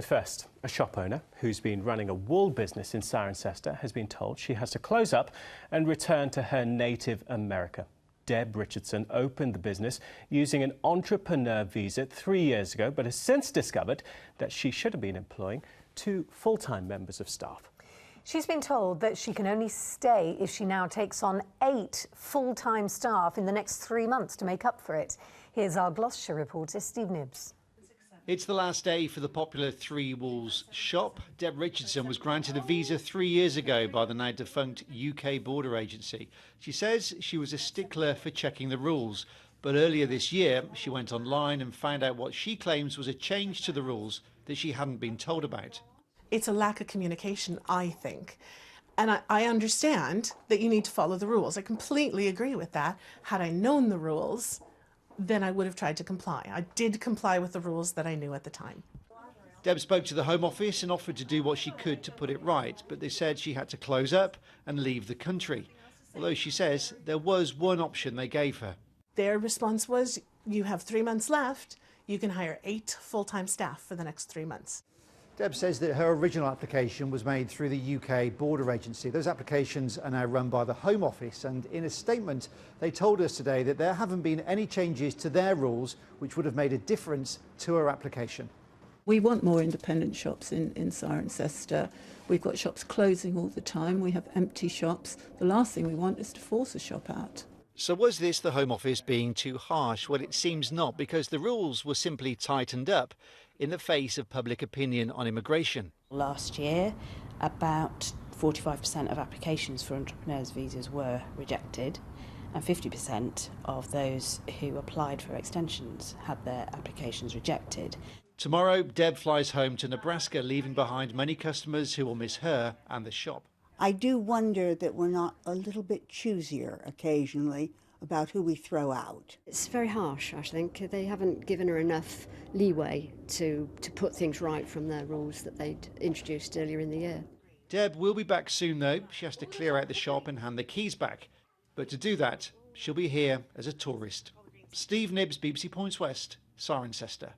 First, a shop owner who's been running a wool business in Cirencester has been told she has to close up and return to her native America. Deb Richardson opened the business using an entrepreneur visa 3 years ago, but has since discovered that she should have been employing 2 full-time members of staff. She's been told that she can only stay if she now takes on 8 full-time staff in the next 3 months to make up for it. Here's our Gloucestershire reporter, Steve Nibbs. It's the last day for the popular Three Walls shop. Deb Richardson was granted a visa 3 years ago by the now defunct UK border agency. She says she was a stickler for checking the rules, but earlier this year she went online and found out what she claims was a change to the rules that she hadn't been told about. It's a lack of communication, I think. And I understand that you need to follow the rules. I completely agree with that. Had I known the rules, then I would have tried to comply. I did comply with the rules that I knew at the time. Deb spoke to the Home Office and offered to do what she could to put it right, but they said she had to close up and leave the country. Although she says there was one option they gave her. Their response was, you have 3 months left, you can hire 8 full-time staff for the next 3 months. Deb says that her original application was made through the UK border agency. Those applications are now run by the Home Office, and in a statement they told us today that there haven't been any changes to their rules which would have made a difference to her application. We want more independent shops in Cirencester. We've got shops closing all the time. We have empty shops. The last thing we want is to force a shop out. So was this the Home Office being too harsh? Well, it seems not, because the rules were simply tightened up in the face of public opinion on immigration. Last year, about 45% of applications for entrepreneurs' visas were rejected, and 50% of those who applied for extensions had their applications rejected. Tomorrow, Deb flies home to Nebraska, leaving behind many customers who will miss her and the shop. I do wonder that we're not a little bit choosier occasionally about who we throw out. It's very harsh, I think. They haven't given her enough leeway to put things right from their rules that they'd introduced earlier in the year. Deb will be back soon, though. She has to clear out the shop and hand the keys back. But to do that, she'll be here as a tourist. Steve Nibbs, BBC Points West, Cirencester.